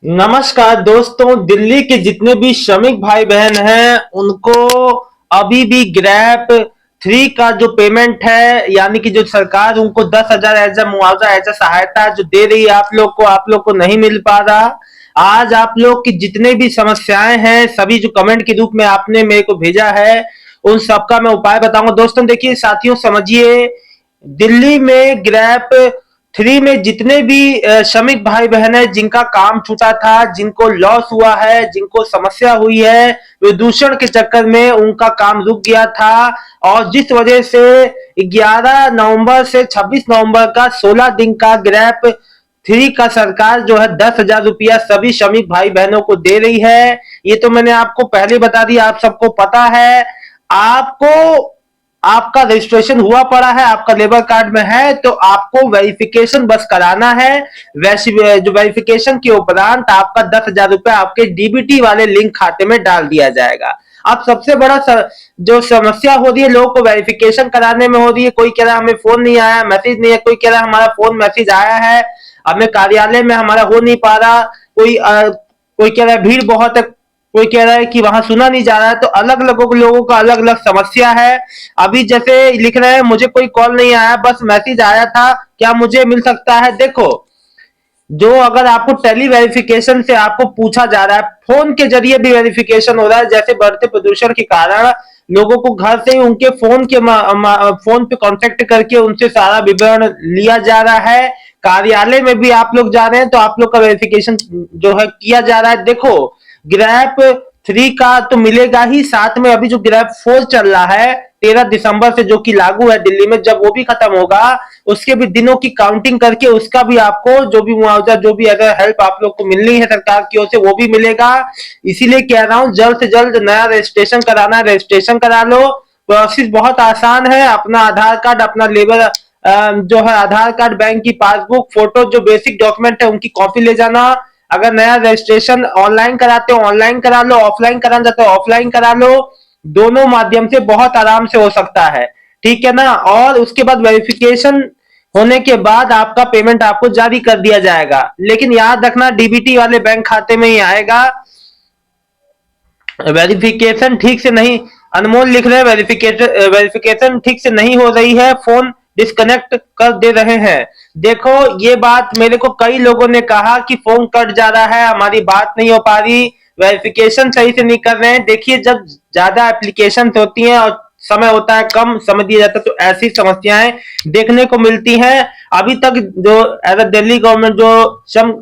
नमस्कार दोस्तों। दिल्ली के जितने भी श्रमिक भाई बहन हैं उनको अभी भी ग्रैप थ्री का जो पेमेंट है, यानी कि जो सरकार उनको 10,000 एज मुआवजा एज सहायता जो दे रही है आप लोग को नहीं मिल पा रहा। आज आप लोग की जितने भी समस्याएं हैं सभी जो कमेंट के रूप में आपने मेरे को भेजा है उन सबका मैं उपाय बताऊंगा। दोस्तों देखिए, साथियों समझिए, दिल्ली में ग्रैप थ्री में जितने भी श्रमिक भाई बहन है जिनका काम छूटा था, जिनको लॉस हुआ है, जिनको समस्या हुई है, प्रदूषण के चक्कर में उनका काम रुक गया था, और जिस वजह से 11 नवंबर से 26 नवंबर का 16 दिन का ग्रैप थ्री का सरकार जो है 10,000 रुपया सभी श्रमिक भाई बहनों को दे रही है। ये तो मैंने आपको पहले बता दिया, आप सबको पता है। आपको आपका रजिस्ट्रेशन हुआ पड़ा है, आपका लेबर कार्ड में है, तो आपको वेरिफिकेशन बस कराना है। वैसे जो वेरिफिकेशन के उपरांत आपका 10,000 रुपया आपके डीबीटी वाले लिंक खाते में डाल दिया जाएगा। अब सबसे बड़ा जो समस्या हो रही है लोगों को वेरिफिकेशन कराने में हो रही है, कोई कह रहा है हमें फोन नहीं आया, मैसेज नहीं है, कोई कह रहा है हमारा फोन मैसेज आया है, हमें कार्यालय में हमारा हो नहीं पा रहा, कोई कह रहा है भीड़ बहुत है, कोई कह रहा है कि वहां सुना नहीं जा रहा है। तो अलग अलग लोगों का अलग अलग समस्या है। अभी जैसे लिख रहे हैं मुझे कोई कॉल नहीं आया, बस मैसेज आया था, क्या मुझे मिल सकता है? देखो, जो अगर आपको टेली वेरिफिकेशन से आपको पूछा जा रहा है, फोन के जरिए भी वेरिफिकेशन हो रहा है। जैसे बढ़ते प्रदूषण के कारण लोगों को घर से ही उनके फोन पे कांटेक्ट करके उनसे सारा विवरण लिया जा रहा है। कार्यालय में भी आप लोग जा रहे हैं तो आप लोग का वेरिफिकेशन जो है किया जा रहा है। देखो, ग्रैप थ्री का तो मिलेगा ही, साथ में अभी जो ग्रैप फोर चल रहा है 13 दिसंबर से, जो कि लागू है दिल्ली में, जब वो भी खत्म होगा उसके भी दिनों की काउंटिंग करके उसका भी आपको जो भी मुआवजा, जो भी अगर हेल्प आप लोग को मिलनी है सरकार की ओर से, वो भी मिलेगा। इसीलिए कह रहा हूं जल्द से जल्द नया रजिस्ट्रेशन कराना है, रजिस्ट्रेशन करा लो। प्रोसेस बहुत आसान है। अपना आधार कार्ड, अपना लेबर जो है आधार कार्ड, बैंक की पासबुक, फोटो, जो बेसिक डॉक्यूमेंट है उनकी कॉपी ले जाना। अगर नया रजिस्ट्रेशन ऑनलाइन कराते हो ऑनलाइन करा लो, ऑफलाइन कराना चाहते हो ऑफलाइन करा लो। दोनों माध्यम से बहुत आराम से हो सकता है, ठीक है ना। और उसके बाद वेरिफिकेशन होने के बाद आपका पेमेंट आपको जारी कर दिया जाएगा, लेकिन याद रखना डीबीटी वाले बैंक खाते में ही आएगा। वेरिफिकेशन ठीक से नहीं, अनमोल लिख रहे हैं वेरिफिकेशन ठीक से नहीं हो रही है, फोन डिस्कनेक्ट कर दे रहे हैं। देखो, ये बात मेरे को कई लोगों ने कहा कि फोन कट जा रहा है, हमारी बात नहीं हो पा रही, वेरिफिकेशन सही से नहीं कर रहे हैं। देखिए, जब ज्यादा एप्लीकेशन होती हैं और समय होता है, कम समय दिया जाता है, तो ऐसी समस्याएं देखने को मिलती हैं। अभी तक जो एज दिल्ली गवर्नमेंट जो श्रम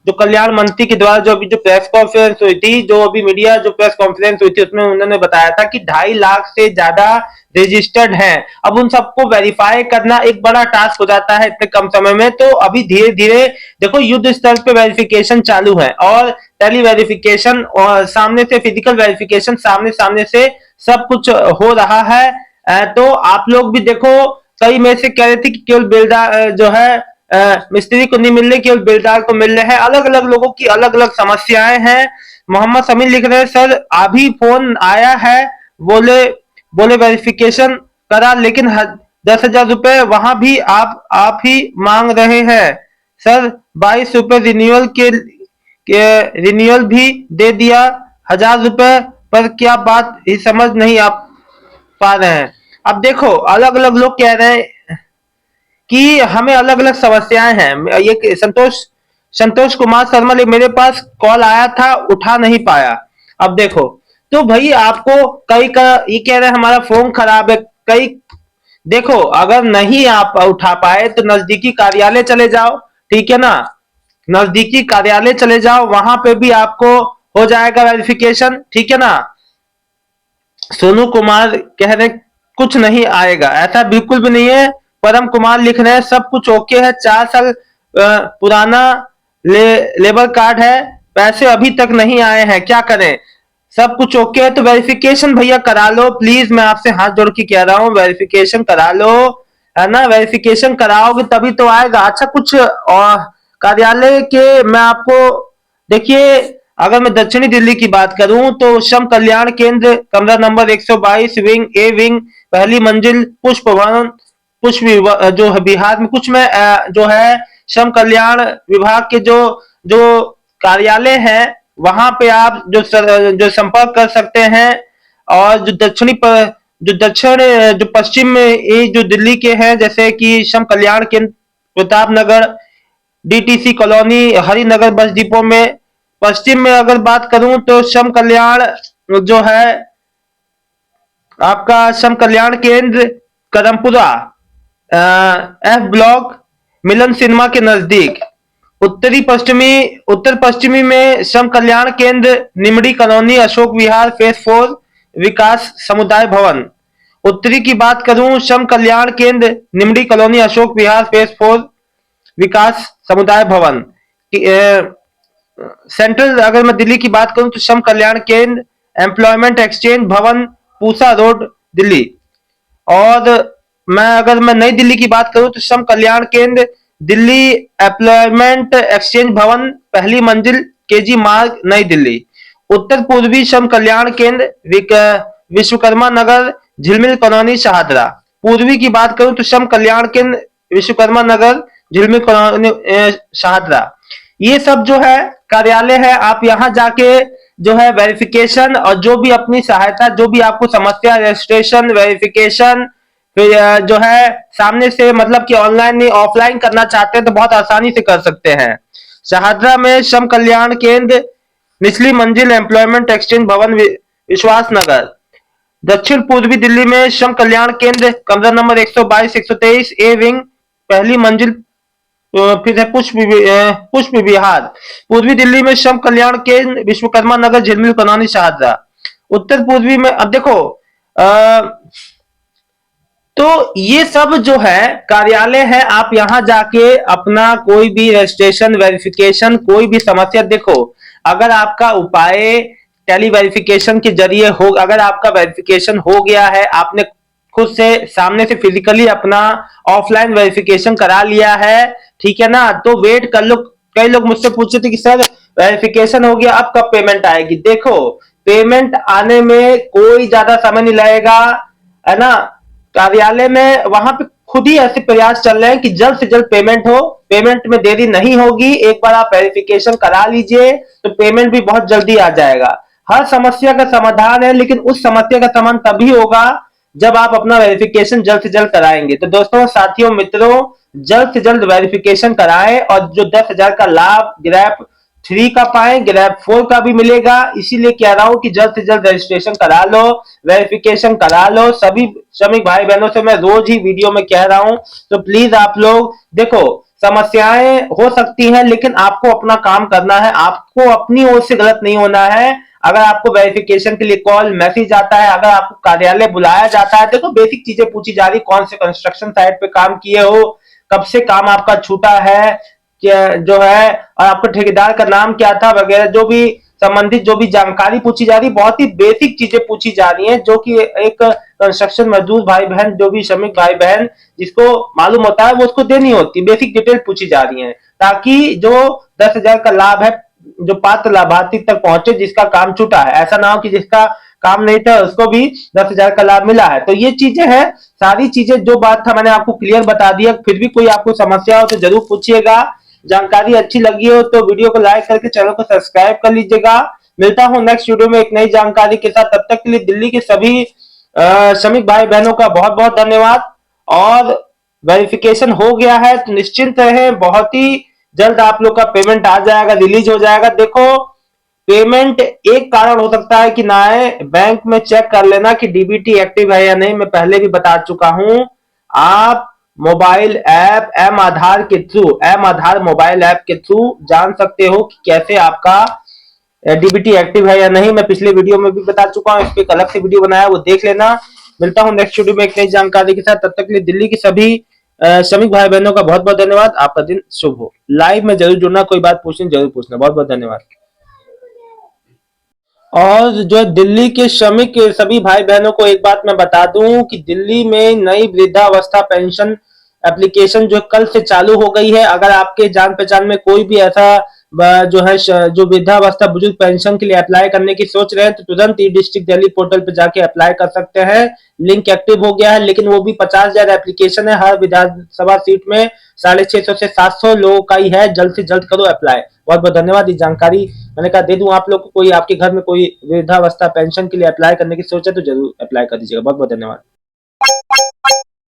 जो कल्याण मंत्री के द्वारा जो अभी जो प्रेस कॉन्फ्रेंस हुई थी, जो अभी मीडिया जो प्रेस कॉन्फ्रेंस हुई थी, उसमें उन्होंने बताया था कि 2.5 लाख से ज्यादा रजिस्टर्ड हैं। अब उन सबको वेरीफाई करना एक बड़ा टास्क हो जाता है इतने कम समय में। तो अभी धीरे धीरे देखो, युद्ध स्तर पे वेरिफिकेशन चालू है, और टेली वेरिफिकेशन और सामने से फिजिकल वेरिफिकेशन, सामने सामने से सब कुछ हो रहा है। तो आप लोग भी देखो, कई में से कह रहे थे कि केवल बिल्डर जो है मिस्त्री को नहीं मिल रहे, केवल बिल्डर को मिल रहे हैं। अलग अलग लोगों की अलग अलग समस्याएं हैं। मोहम्मद समीर लिख रहे हैं, सर अभी फोन आया है, बोले बोले वेरिफिकेशन करा, लेकिन 10,000 रुपए वहां भी आप ही मांग रहे हैं। सर 22 रुपए रिन्यूअल भी दे दिया, 1,000 रुपए पर क्या बात ही समझ नहीं आ पा रहे हैं। अब देखो, अलग अलग लोग कह रहे हैं कि हमें अलग अलग समस्याएं हैं। ये संतोष कुमार शर्मा मेरे पास कॉल आया था, उठा नहीं पाया। अब देखो, तो भाई आपको कई का ये कह रहे हैं हमारा फोन खराब है, कई देखो, अगर नहीं आप उठा पाए तो नजदीकी कार्यालय चले जाओ, ठीक है ना। नजदीकी कार्यालय चले जाओ, वहां पे भी आपको हो जाएगा वेरिफिकेशन, ठीक है ना। सोनू कुमार कह रहे कुछ नहीं आएगा, ऐसा बिल्कुल भी नहीं है। परम कुमार लिख रहे हैं सब कुछ ओके है, 4 साल पुराना लेबर कार्ड है, पैसे अभी तक नहीं आए हैं, क्या करें? सब कुछ ओके है तो वेरिफिकेशन भैया करा लो प्लीज, मैं आपसे हाथ जोड़ के कह रहा हूँ, वेरिफिकेशन करा लो, है ना। वेरिफिकेशन कराओगे तभी तो आएगा। अच्छा, कुछ और कार्यालय के मैं आपको, देखिए, अगर मैं दक्षिणी दिल्ली की बात करूं तो श्रम कल्याण केंद्र, कमरा नंबर 122, विंग ए, विंग, पहली मंजिल, पुष्प भवन, जो है बिहार में। कुछ में जो है श्रम कल्याण विभाग के जो जो कार्यालय है वहां पे आप जो संपर्क कर सकते हैं। और जो दक्षिण जो पश्चिम में ये जो दिल्ली के हैं, जैसे कि Shram Kalyan Kendra Pratap Nagar, DTC colony, Harinagar bus depot में। पश्चिम में अगर बात करूं तो श्रम कल्याण जो है आपका श्रम कल्याण केंद्र करमपुरा, एफ ब्लॉक, मिलन सिनेमा के नजदीक। उत्तर पश्चिमी में श्रम कल्याण केंद्र निमड़ी कॉलोनी, अशोक विहार, फेज 4, विकास समुदाय भवन। उत्तरी की बात करूं, श्रम कल्याण केंद्र निमड़ी कॉलोनी, अशोक विहार, फेज 4, विकास समुदाय भवन। सेंट्रल अगर मैं दिल्ली की बात करूं तो श्रम कल्याण केंद्र एम्प्लॉयमेंट एक्सचेंज भवन, पूसा रोड, दिल्ली। और अगर मैं नई दिल्ली की बात करूं तो श्रम कल्याण केंद्र दिल्ली एम्प्लॉयमेंट एक्सचेंज भवन, पहली मंजिल, केजी मार्ग, नई दिल्ली। उत्तर पूर्वी श्रम कल्याण केंद्र विश्वकर्मा नगर, झिलमिल कॉलोनी, शाहदरा। पूर्वी की बात करूं तो श्रम कल्याण केंद्र विश्वकर्मा नगर, झिलमिल कॉलोनी, शाहदरा। ये सब जो है कार्यालय है, आप यहाँ जाके जो है वेरिफिकेशन और जो भी अपनी सहायता, जो भी आपको समस्या, रजिस्ट्रेशन, वेरिफिकेशन, फिर जो है सामने से मतलब कि ऑनलाइन नहीं ऑफलाइन करना चाहते हैं तो बहुत आसानी से कर सकते हैं। शाहदरा में श्रम कल्याण केंद्र, निचली मंजिल, एम्प्लॉयमेंट एक्सचेंज भवन, विश्वास नगर। दक्षिण पूर्वी दिल्ली में श्रम कल्याण केंद्र, कमरा नंबर 122, 123, ए विंग, पहली मंजिल, फिर है पुष्प विहार। पूर्वी दिल्ली में श्रम कल्याण केंद्र, विश्वकर्मा नगर, झिलमिल कॉलोनी, शाहदरा। उत्तर पूर्वी में अब देखो तो ये सब जो है कार्यालय है, आप यहां जाके अपना कोई भी रजिस्ट्रेशन, वेरिफिकेशन, कोई भी समस्या, देखो अगर आपका उपाय टेली वेरिफिकेशन के जरिए हो, अगर आपका वेरिफिकेशन हो गया है, आपने खुद से सामने से फिजिकली अपना ऑफलाइन वेरिफिकेशन करा लिया है, ठीक है ना, तो वेट कर लो। कई लोग मुझसे पूछते थे कि सर वेरिफिकेशन हो गया, अब कब पेमेंट आएगी। देखो पेमेंट आने में कोई ज्यादा समय नहीं लगेगा, है ना। कार्यालय में वहां पे खुद ही ऐसे प्रयास चल रहे हैं कि जल्द से जल्द पेमेंट हो, पेमेंट में देरी नहीं होगी। एक बार आप वेरिफिकेशन करा लीजिए तो पेमेंट भी बहुत जल्दी आ जाएगा। हर समस्या का समाधान है, लेकिन उस समस्या का समाधान तभी होगा जब आप अपना वेरिफिकेशन जल्द से जल्द कराएंगे। तो दोस्तों, साथियों, मित्रों, जल्द से जल्द वेरिफिकेशन कराएं और जो 10,000 का लाभ ग्रैप 3 का पाएं, ग्रैप 4 का भी मिलेगा। इसीलिए कह रहा हूं कि जल्द से जल्द रजिस्ट्रेशन करा लो, वेरिफिकेशन करा लो। सभी श्रमिक भाई बहनों से मैं रोज ही वीडियो में कह रहा हूं, तो प्लीज आप लोग देखो, समस्याएं हो सकती हैं लेकिन आपको अपना काम करना है, आपको अपनी ओर से गलत नहीं होना है। अगर आपको वेरिफिकेशन के लिए कॉल मैसेज आता है, अगर आपको कार्यालय बुलाया जाता है, देखो बेसिक चीजें पूछी जा रही, कौन से कंस्ट्रक्शन साइट पे काम किए हो, कब से काम आपका छूटा है, क्या जो है, और आपको ठेकेदार का नाम क्या था, वगैरह जो भी संबंधित जो भी जानकारी पूछी जा रही, बहुत ही बेसिक चीजें पूछी जा रही हैं, जो कि एक कंस्ट्रक्शन मजदूर भाई बहन, जो भी श्रमिक भाई बहन जिसको मालूम होता है वो उसको देनी होती, बेसिक डिटेल पूछी जा रही है, ताकि जो 10,000 का लाभ है जो पात्र लाभार्थी तक पहुंचे जिसका काम छूटा है। ऐसा ना हो कि जिसका काम नहीं था उसको भी 10,000 का लाभ मिला है। तो ये चीजें हैं, सारी चीजें जो बात था मैंने आपको क्लियर बता दिया। फिर भी कोई आपको समस्या हो तो जरूर पूछिएगा। जानकारी अच्छी लगी हो तो वीडियो को लाइक करके चैनल को सब्सक्राइब कर लीजिएगा। मिलता हूं नेक्स्ट वीडियो में एक नई जानकारी के साथ। तब तक के लिए दिल्ली के सभी श्रमिक भाई बहनों का बहुत बहुत धन्यवाद। और वेरिफिकेशन हो गया है तो निश्चिंत रहे, बहुत ही जल्द आप लोग का पेमेंट आ जाएगा, रिलीज हो जाएगा। देखो पेमेंट एक कारण हो सकता है कि ना आए, बैंक में चेक कर लेना कि डीबीटी एक्टिव है या नहीं। मैं पहले भी बता चुका हूं, आप मोबाइल ऐप एम आधार के थ्रू, एम आधार मोबाइल ऐप के थ्रू जान सकते हो कि कैसे आपका डीबीटी एक्टिव है या नहीं। मैं पिछले वीडियो में भी बता चुका हूं, इस पे एक अलग से वीडियो बनाया, वो देख लेना। मिलता हूं नेक्स्ट वीडियो में एक नई जानकारी के साथ। तब तक के लिए दिल्ली की सभी श्रमिक भाई बहनों का बहुत बहुत धन्यवाद। आपका दिन शुभ हो। लाइव में जरूर जुड़ना, कोई बात पूछनी जरूर पूछना। बहुत बहुत धन्यवाद। और जो दिल्ली के श्रमिक सभी भाई बहनों को एक बात मैं बता दूं कि दिल्ली में नई वृद्धावस्था पेंशन एप्लीकेशन जो कल से चालू हो गई है। अगर आपके जान पहचान में कोई भी ऐसा जो है जो वृद्धावस्था बुजुर्ग पेंशन के लिए अप्लाई करने की सोच रहे हैं तो तुरंत ई डिस्ट्रिक्ट दिल्ली पोर्टल पे जाके अप्लाई कर सकते हैं। लिंक एक्टिव हो गया है, लेकिन वो भी 50,000 एप्लीकेशन है। हर विधानसभा सीट में 650 से 700 लोगों का ही है। जल्द से जल्द करो अप्लाई। बहुत बहुत धन्यवाद। ये जानकारी मैंने कहा दे दूं आप लोग को। कोई आपके घर में कोई वृद्धावस्था पेंशन के लिए अप्लाई करने की सोचे तो जरूर अप्लाई कर दीजिएगा। बहुत बहुत धन्यवाद।